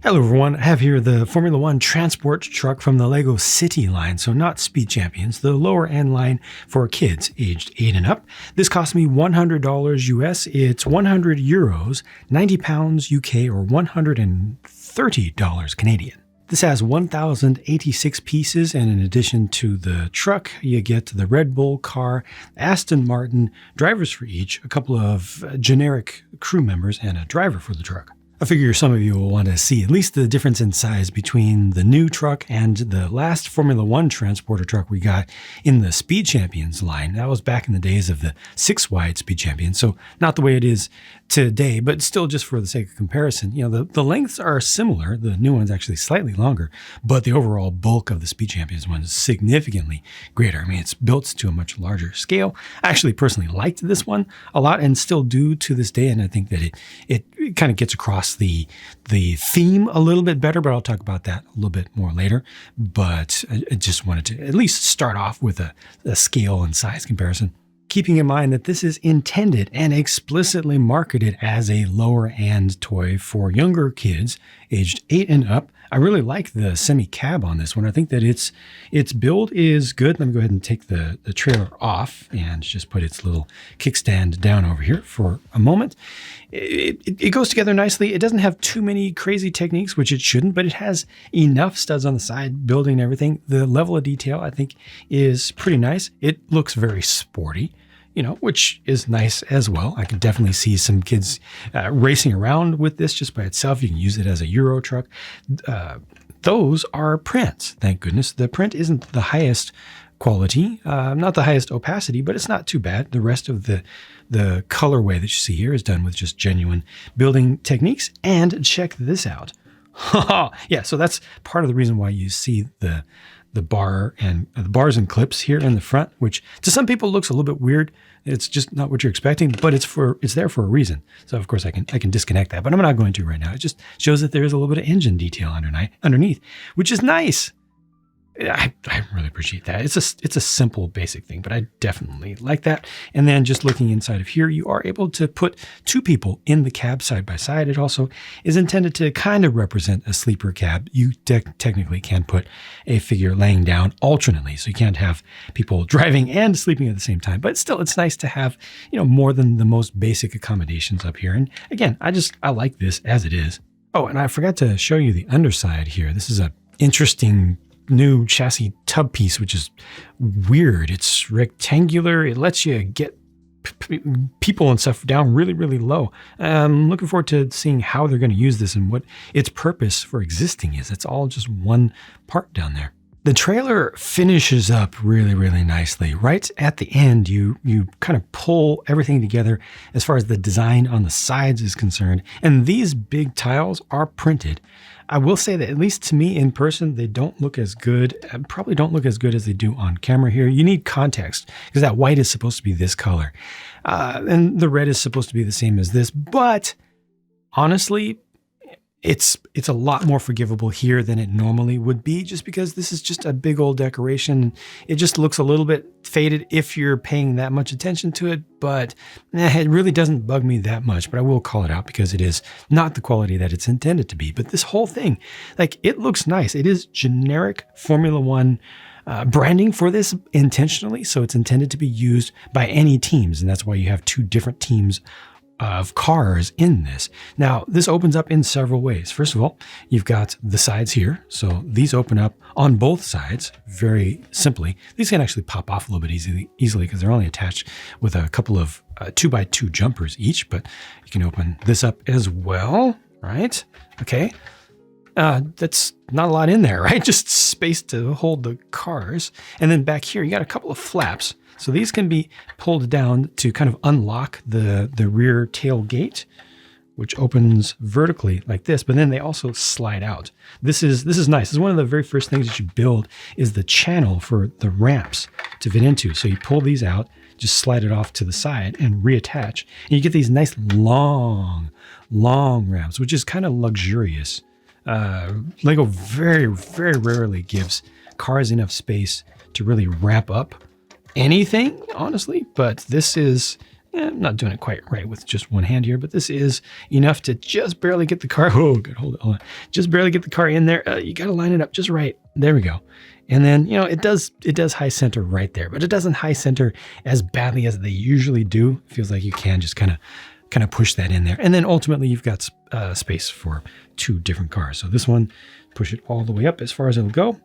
Hello everyone, I have here the Formula One transport truck from the LEGO City line, so not Speed Champions, the lower end line for kids aged 8 and up. This cost me $100 US, it's 100 euros, 90 pounds UK, or $130 Canadian. This has 1,086 pieces, and in addition to the truck, you get the Red Bull car, Aston Martin, drivers for each, a couple of generic crew members, and a driver for the truck. I figure some of you will want to see at least the difference in size between the new truck and the last Formula One transporter truck we got in the Speed Champions line. That was back in the days of the 6-wide Speed Champions, so not the way it is today, but still just for the sake of comparison. You know, the lengths are similar. The new one's actually slightly longer, but the overall bulk of the Speed Champions one is significantly greater. I mean, it's built to a much larger scale. I actually personally liked this one a lot and still do to this day, and I think that it kind of gets across the theme a little bit better, but I'll talk about that a little bit more later. But I just wanted to at least start off with a scale and size comparison, keeping in mind that this is intended and explicitly marketed as a lower end toy for younger kids aged 8 and up. I really like the semi-cab on this one. I think that its build is good. Let me go ahead and take the trailer off and just put its little kickstand down over here for a moment. It goes together nicely. It doesn't have too many crazy techniques, which it shouldn't, but it has enough studs on the side, building and everything. The level of detail, I think, is pretty nice. It looks very sporty, you know, which is nice as well. I can definitely see some kids racing around with this just by itself. You can use it as a Euro truck. Those are prints, thank goodness. The print isn't the highest quality, not the highest opacity, but it's not too bad. The rest of the colorway that you see here is done with just genuine building techniques. And check this out. Yeah, so that's part of the reason why you see the bar and the bars and clips here in the front, which to some people looks a little bit weird. It's just not what you're expecting, but it's there for a reason. So of course I can disconnect that, but I'm not going to right now. It just shows that there is a little bit of engine detail underneath, which is nice. I really appreciate that. It's a simple, basic thing, but I definitely like that. And then just looking inside of here, you are able to put 2 people in the cab side by side. It also is intended to kind of represent a sleeper cab. You technically can put a figure laying down alternately, so you can't have people driving and sleeping at the same time. But still, it's nice to have, you know, more than the most basic accommodations up here. And again, I like this as it is. Oh, and I forgot to show you the underside here. This is a interesting new chassis tub piece, which is weird. It's rectangular. It lets you get people and stuff down really, really low. I'm looking forward to seeing how they're going to use this and what its purpose for existing is. It's all just one part down there. The trailer finishes up really, really nicely. Right at the end, you kind of pull everything together as far as the design on the sides is concerned. And these big tiles are printed. I will say that at least to me in person, they don't look as good, probably don't look as good as they do on camera here. You need context because that white is supposed to be this color. And the red is supposed to be the same as this. But honestly, it's a lot more forgivable here than it normally would be, just because this is just a big old decoration. It just looks a little bit faded if you're paying that much attention to it, but it really doesn't bug me that much. But I will call it out because it is not the quality that it's intended to be. But this whole thing, like, it looks nice. It is generic Formula One branding for this intentionally, so it's intended to be used by any teams, and that's why you have 2 different teams of cars in this. Now, this opens up in several ways. First of all, you've got the sides here. So these open up on both sides very simply. These can actually pop off a little bit easily because they're only attached with a couple of 2x2 jumpers each, but you can open this up as well, right? Okay. That's not a lot in there, right? Just space to hold the cars. And then back here, you got a couple of flaps. So these can be pulled down to kind of unlock the rear tailgate, which opens vertically like this, but then they also slide out. This is nice. This is one of the very first things that you build is the channel for the ramps to fit into. So you pull these out, just slide it off to the side and reattach. And you get these nice long ramps, which is kind of luxurious. Lego very, very rarely gives cars enough space to really ramp up anything, honestly, but this is I'm not doing it quite right with just one hand here, but this is enough to just barely get the car. Oh, good. Hold on. Just barely get the car in there. You got to line it up just right. There we go. And then, it does high center right there, but it doesn't high center as badly as they usually do. It feels like you can just kind of push that in there. And then ultimately you've got space for 2 different cars. So this one, push it all the way up as far as it'll go.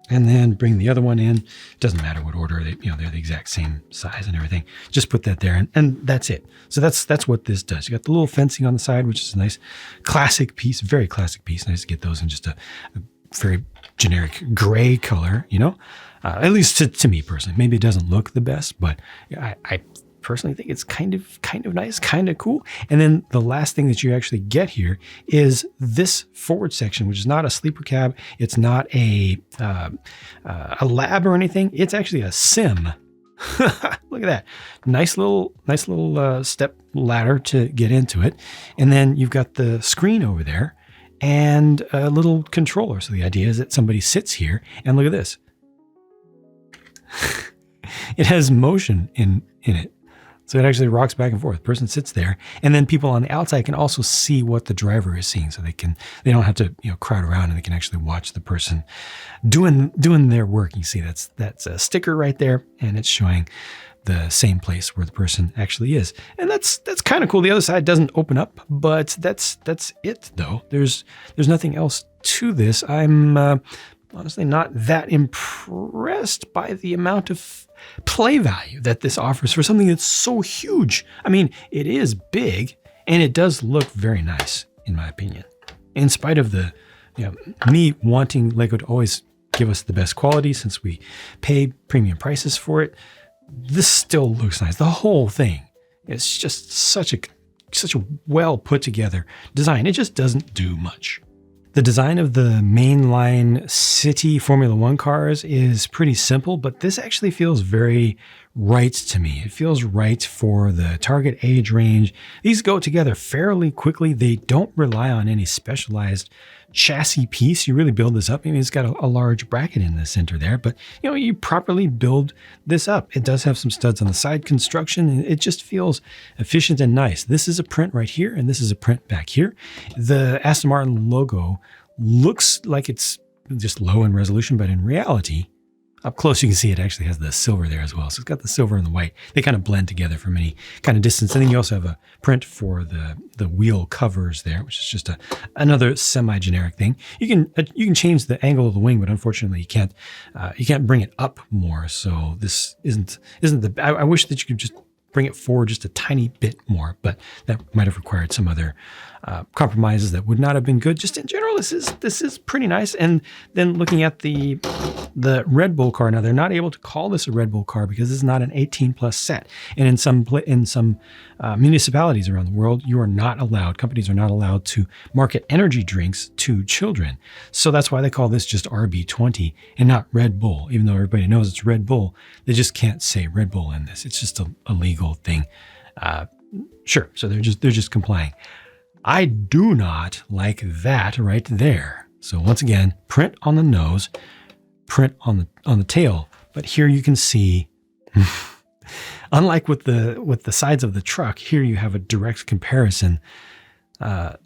And then bring the other one in. Doesn't matter what order, they're the exact same size and everything. Just put that there and that's it. So that's what this does. You got the little fencing on the side, which is a nice classic piece, very classic piece. Nice to get those in just a very generic gray color, at least to me personally. Maybe it doesn't look the best, but I personally think it's kind of nice, kind of cool. And then the last thing that you actually get here is this forward section, which is not a sleeper cab. It's not a lab or anything. It's actually a sim. Look at that. Nice little step ladder to get into it. And then you've got the screen over there and a little controller. So the idea is that somebody sits here and look at this. It has motion in it. So it actually rocks back and forth. The person sits there, and then people on the outside can also see what the driver is seeing. So they don't have to crowd around, and they can actually watch the person doing their work. You see that's a sticker right there, and it's showing the same place where the person actually is. And that's kind of cool. The other side doesn't open up, but that's it though. There's nothing else to this. I'm honestly not that impressed by the amount of play value that this offers for something that's so huge. I mean, it is big and it does look very nice in my opinion. In spite of the, me wanting Lego to always give us the best quality since we pay premium prices for it, this still looks nice. The whole thing is just such a well put together design. It just doesn't do much. The design of the mainline city Formula One cars is pretty simple, but this actually feels very right to me. It feels right for the target age range. These go together fairly quickly. They don't rely on any specialized chassis piece. You really build this up. I mean, it's got a large bracket in the center there, but you properly build this up. It does have some studs on the side construction, and it just feels efficient and nice. This is a print right here, and this is a print back here. The Aston Martin logo looks like it's just low in resolution, but in reality, up close, you can see it actually has the silver there as well. So it's got the silver and the white. They kind of blend together from any kind of distance. And then you also have a print for the wheel covers there, which is just another semi-generic thing. You can change the angle of the wing, but unfortunately you can't bring it up more. So this isn't I wish that you could just bring it forward just a tiny bit more, but that might have required some other compromises that would not have been good. Just in general, this is pretty nice. And then looking at the Red Bull car, now they're not able to call this a Red Bull car because this is not an 18 plus set. And in some municipalities around the world, companies are not allowed to market energy drinks to children. So that's why they call this just RB20 and not Red Bull. Even though everybody knows it's Red Bull, they just can't say Red Bull in this. It's just a legal thing. Sure. So they're just complying. I do not like that right there. So once again, print on the nose, print on the tail. But here you can see, unlike with the sides of the truck, here you have a direct comparison,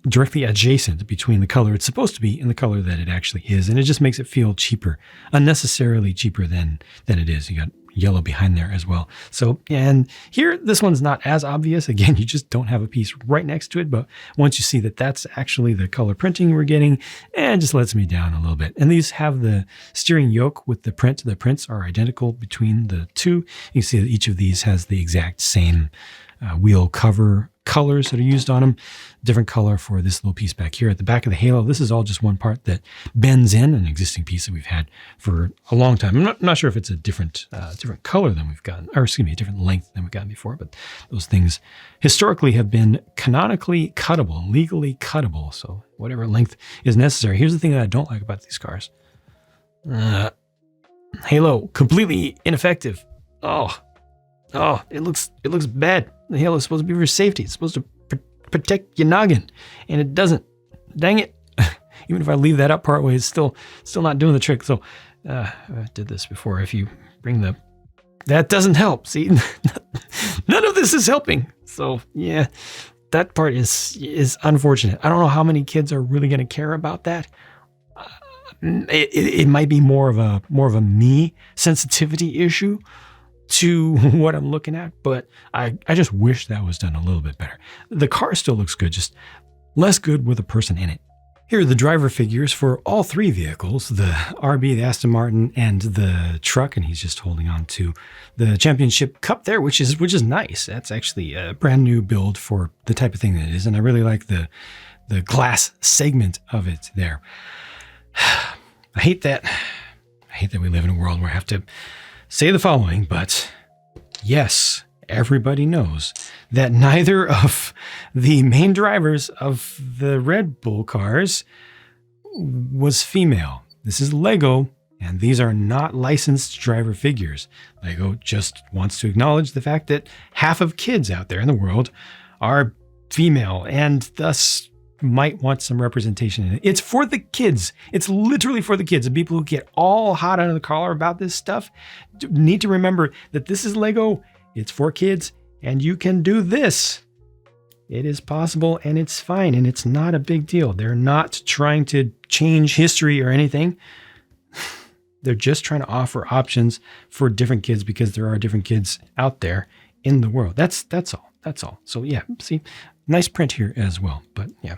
directly adjacent between the color it's supposed to be and the color that it actually is. And it just makes it feel cheaper, unnecessarily cheaper than it is. You got yellow behind there as well. So, and here, this one's not as obvious. Again, you just don't have a piece right next to it. But once you see that that's actually the color printing we're getting, it just lets me down a little bit. And these have the steering yoke with the print. The prints are identical between the two. You can see that each of these has the exact same wheel cover colors that are used on them. Different color for this little piece back here at the back of the halo. This is all just one part that bends in, an existing piece that we've had for a long time. I'm not sure if it's a different color than we've gotten, or excuse me, a different length than we've gotten before, but those things historically have been canonically cuttable, legally cuttable. So whatever length is necessary. Here's the thing that I don't like about these cars. Halo, completely ineffective. Oh, it looks bad. The halo is supposed to be for safety. It's supposed to protect your noggin, and it doesn't. Dang it. Even if I leave that up partway, it's still not doing the trick. So I did this before. If you bring that doesn't help. See, none of this is helping. So yeah, that part is unfortunate. I don't know how many kids are really going to care about that. It might be more of a me sensitivity issue to what I'm looking at, but I just wish that was done a little bit better. The car still looks good, just less good with a person in it. Here are the driver figures for all three vehicles, the RB, the Aston Martin, and the truck, and he's just holding on to the championship cup there, which is nice. That's actually a brand new build for the type of thing that it is, and I really like the glass segment of it there. I hate that we live in a world where I have to say the following, but yes, everybody knows that neither of the main drivers of the Red Bull cars was female. This is Lego, and these are not licensed driver figures. Lego just wants to acknowledge the fact that half of kids out there in the world are female, and thus might want some representation in it. It's for the kids. It's literally for the kids. The people who get all hot under the collar about this stuff need to remember that this is Lego. It's for kids, and you can do this. It is possible, and it's fine, and it's not a big deal. They're not trying to change history or anything. They're just trying to offer options for different kids because there are different kids out there in the world. That's all. That's all. So yeah, see, nice print here as well, but yeah.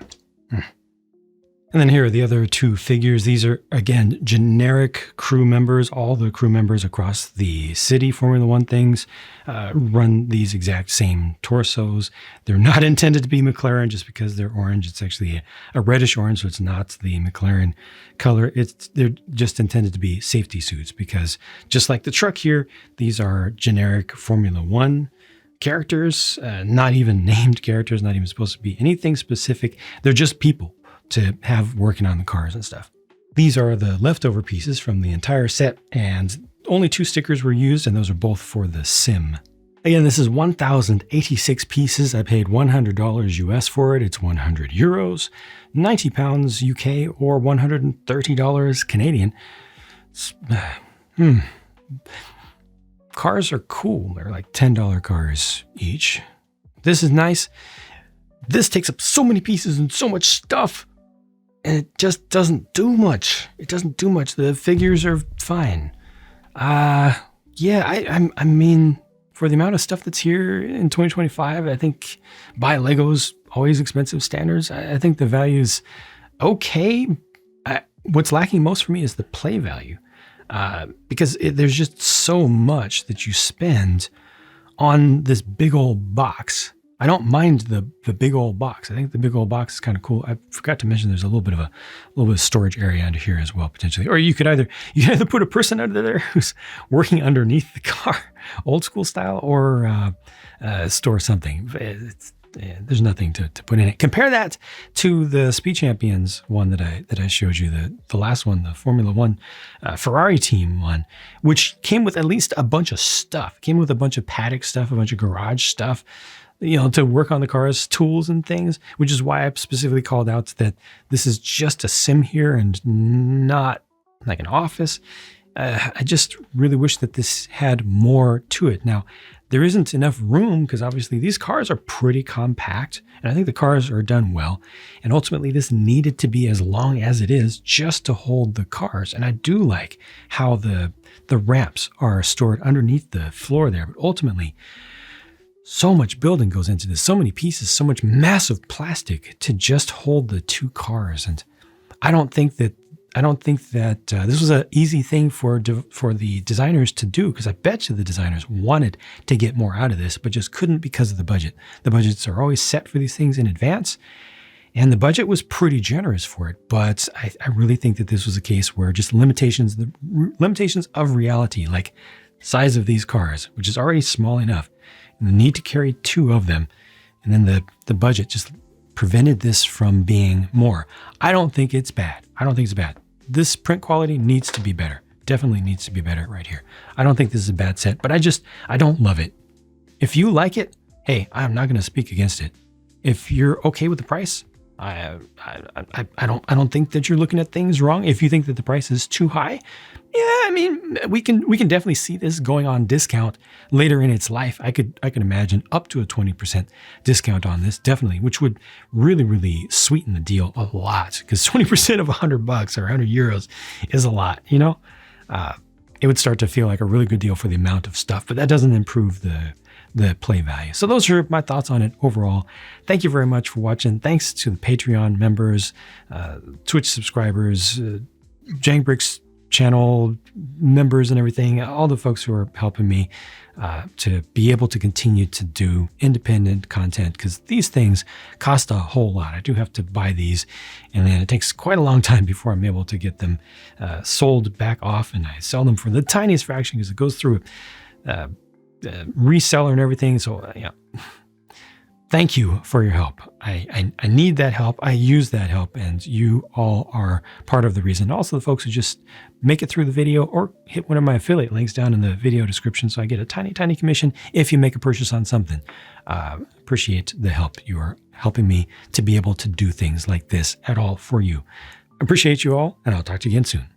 And then here are the other two figures. These are, again, generic crew members. All the crew members across the city Formula One things run these exact same torsos. They're not intended to be McLaren just because they're orange. It's actually a reddish orange, so it's not the McLaren color. They're just intended to be safety suits because just like the truck here, these are generic Formula One characters, not even named characters, not even supposed to be anything specific. They're just people to have working on the cars and stuff. These are the leftover pieces from the entire set, and only 2 stickers were used, and those are both for the sim. Again, this is 1,086 pieces. I paid $100 US for it. It's 100 euros, 90 pounds UK, or $130 Canadian. Cars are cool. They're like $10 cars each. This is nice. This takes up so many pieces and so much stuff, and it just doesn't do much. It doesn't do much. The figures are fine. Yeah, I mean, for the amount of stuff that's here in 2025, I think by Lego's always expensive standards, I think the value's okay. What's lacking most for me is the play value. Because there's just so much that you spend on this big old box. I don't mind the big old box. I think the big old box is kind of cool. I forgot to mention there's a little bit of storage area under here as well, potentially. Or you could either put a person under there who's working underneath the car, old school style, or store something. There's nothing to put in it. Compare that to the Speed Champions one that I showed you, the last one, the Formula One Ferrari team one, which came with at least a bunch of stuff. Came with a bunch of paddock stuff, a bunch of garage stuff, to work on the cars, tools and things, which is why I specifically called out that this is just a sim here and not like an office. I just really wish that this had more to it. Now, there isn't enough room because obviously these cars are pretty compact, and I think the cars are done well. And ultimately, this needed to be as long as it is just to hold the cars. And I do like how the ramps are stored underneath the floor there. But ultimately, so much building goes into this, so many pieces, so much massive plastic to just hold the 2 cars. And I don't think that this was an easy thing for the designers to do, because I bet you the designers wanted to get more out of this, but just couldn't because of the budget. The budgets are always set for these things in advance, and the budget was pretty generous for it. But I really think that this was a case where just limitations of reality, like size of these cars, which is already small enough, and the need to carry 2 of them, and then the budget just prevented this from being more. I don't think it's bad. This print quality needs to be better. Definitely needs to be better right here. I don't think this is a bad set, but I don't love it. If you like it, hey, I'm not going to speak against it. If you're okay with the price, I don't think that you're looking at things wrong. If you think that the price is too high, yeah, I mean, we can definitely see this going on discount later in its life. I can imagine up to a 20% discount on this, definitely, which would really sweeten the deal a lot, because 20% of $100 or 100 euros is a lot, you know? It would start to feel like a really good deal for the amount of stuff, but that doesn't improve the play value. So those are my thoughts on it overall. Thank you very much for watching. Thanks to the Patreon members, Twitch subscribers, JANG channel members and everything, all the folks who are helping me to be able to continue to do independent content, because these things cost a whole lot. I do have to buy these, and then it takes quite a long time before I'm able to get them sold back off, and I sell them for the tiniest fraction because it goes through reseller and everything. So yeah, thank you for your help. I need that help. I use that help, and you all are part of the reason. Also, the folks who just make it through the video or hit one of my affiliate links down in the video description, so I get a tiny commission if you make a purchase on something. Appreciate the help. You are helping me to be able to do things like this at all for you. Appreciate you all, and I'll talk to you again soon.